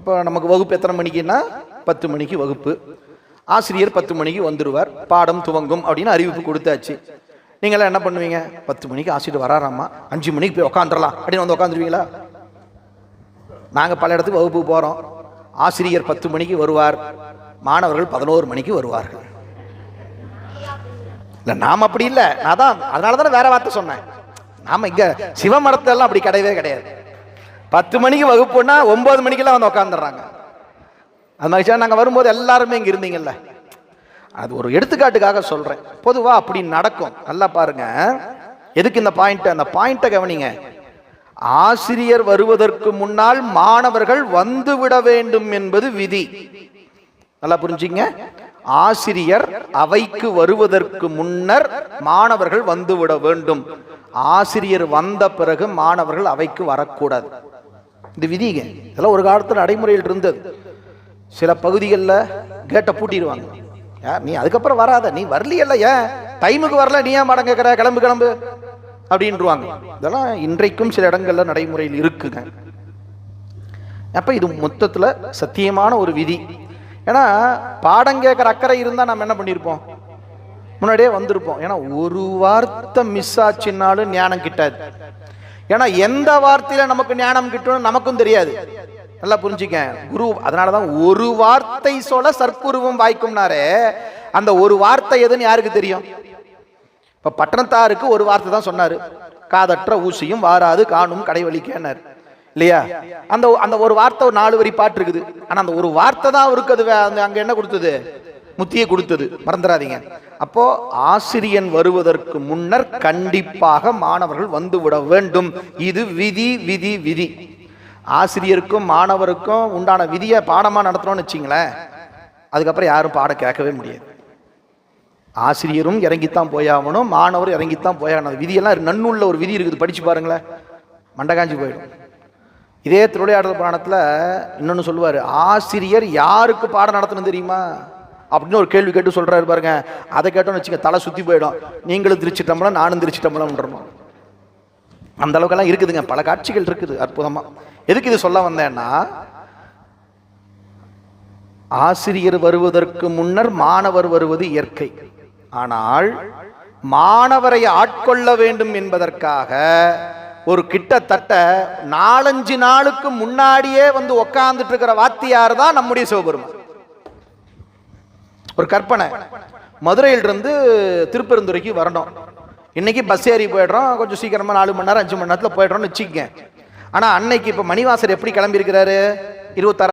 இப்போ நமக்கு வகுப்பு எத்தனை மணிக்குன்னா 10 மணிக்கு வகுப்பு. ஆசிரியர் 10 மணிக்கு வந்துடுவார், பாடம் துவங்கும் அப்படின்னு அறிவிப்பு கொடுத்தாச்சு. நீங்களாம் என்ன பண்ணுவீங்க? 10 மணிக்கு ஆசிரியர் வராராமா, 5 மணிக்கு போய் உட்காந்துடலாம் அப்படின்னு வந்து உட்காந்துருவீங்களா? நாங்கள் பல இடத்துக்கு வகுப்பு போகிறோம். ஆசிரியர் 10 மணிக்கு வருவார், மாணவர்கள் 11 மணிக்கு வருவார்கள். இல்லை, நாம் அப்படி இல்லை. நான் தான் அதனால தானே வேற வார்த்தை சொன்னேன். நாம் இங்கே சிவமரத்தெல்லாம் அப்படி கிடையவே கிடையாது. 10 மணிக்கு வகுப்புன்னா 9 மணிக்கெல்லாம் வந்து உட்காந்துடுறாங்க. அது மாதிரி நாங்கள் வரும்போது எல்லாருமே இங்கே இருந்தீங்கல்ல, அது ஒரு எடுத்துக்காட்டுக்காக சொல்கிறேன். பொதுவாக அப்படி நடக்கும். நல்லா பாருங்க, எதுக்கு இந்த பாயிண்ட், அந்த பாயிண்ட்டை கவனிங்க. ஆசிரியர் வருவதற்கு முன்னால் மாணவர்கள் வந்துவிட வேண்டும் என்பது விதி. நல்லா புரிஞ்சுங்க. ஆசிரியர் அவைக்கு வருவதற்கு முன்னர் மாணவர்கள் வந்துவிட வேண்டும். ஆசிரியர் வந்த பிறகு மாணவர்கள் அவைக்கு வரக்கூடாது. இது விதிங்க. இதெல்லாம் ஒரு காலத்தில் நடைமுறையில் இருந்தது. சில பகுதிகளில் கேட்டை பூட்டிடுவாங்க. நீ அதுக்கப்புறம் வராத, நீ வரலையல்ல, ஏன் டைமுக்கு வரல, நீ ஏன் மாடம் கேட்குற, கிளம்பு கிளம்பு அப்படின்ட்டுருவாங்க. இதெல்லாம் இன்றைக்கும் சில இடங்கள்ல நடைமுறையில் இருக்குங்க. அப்ப இது மொத்தத்தில் சத்தியமான ஒரு விதி. ஏன்னா பாடம் கேட்குற அக்கறை இருந்தால் நம்ம என்ன பண்ணியிருப்போம், முன்னாடியே வந்திருப்போம். ஏன்னா ஒரு வார்த்தை மிஸ் ஆச்சுன்னாலும் ஞானம் கிட்டாது. ஏன்னா எந்த வார்த்தையில நமக்கு ஞானம் கிட்டணும் நமக்கும் தெரியாது. நல்லா புரிஞ்சுக்க குரு. அதனாலதான் ஒரு வார்த்தை சொல்ல சற்குருவும் வாய்க்கும்னாரே, அந்த ஒரு வார்த்தை எதுன்னு யாருக்கு தெரியும்? இப்ப பட்டணத்தாருக்கு ஒரு வார்த்தை தான் சொன்னாரு, காதற்ற ஊசியும் வாராது காணும் கடைவழிக்கேனார் இல்லையா? அந்த அந்த ஒரு வார்த்தை ஒரு 4 வரி பாட்டு இருக்குது. ஆனா அந்த ஒரு வார்த்தை தான் அவருக்கு அது அங்க என்ன கொடுத்தது, முத்தியை கொடுத்தது. மறந்துடாதீங்க. அப்போ ஆசிரியன் வருவதற்கு முன்னர் கண்டிப்பாக மாணவர்கள் வந்துவிட வேண்டும். இது விதி விதி விதி. ஆசிரியருக்கும் மாணவருக்கும் உண்டான விதியை பாடமா நடத்தணும்னு வச்சிங்களேன், அதுக்கப்புறம் யாரும் பாடம் கேட்கவே முடியாது. ஆசிரியரும் இறங்கித்தான் போயாகணும், மாணவரும் இறங்கித்தான் போயாகணும். விதியெல்லாம் நன்னூல்ல ஒரு விதி இருக்குது, படிச்சு பாருங்களேன், மண்டகாஞ்சி போயிடும். இதே திருவிளையாடல் புராணத்துல இன்னொன்னு சொல்லுவாரு, ஆசிரியர் யாருக்கு பாடம் நடத்தணும் தெரியுமா அப்படின்னு ஒரு கேள்வி கேட்டு சொல்றாரு பாருங்க. அதை கேட்டோன்னு வச்சுக்க தலை சுத்தி போயிடும். நீங்களும் திருச்சிட்டம்பலம் நானும் திருச்சிட்டம்பலம். அந்த அளவுக்கெல்லாம் இருக்குதுங்க, பல காட்சிகள் இருக்குது அற்புதமா. எதுக்கு இது சொல்ல வந்தேன்னா, ஆசிரியர் வருவதற்கு முன்னர் மாணவர் வருவது இயற்கை. ஆனால் மாணவரை ஆட்கொள்ள வேண்டும் என்பதற்காக ஒரு கிட்டத்தட்ட 4-5 நாளுக்கு முன்னாடியே வந்து உட்கார்ந்துட்டு இருக்கிற வாத்தியார் தான் நம்முடைய சிவபெருமான். ஒரு கற்பனை, மதுரையிலிருந்து திருப்பெருந்துறைக்கு வரணும். இன்னைக்கு பஸ் ஏறி போயிடுறோம், கொஞ்சம் சீக்கிரமா 4 மணி நேரம் 5 மணி நேரத்தில் போயிடுறோம்னு வச்சுக்கங்க. ஆனா அன்னைக்கு இப்ப மணிவாசர் எப்படி கிளம்பி இருக்கிறாரு, 26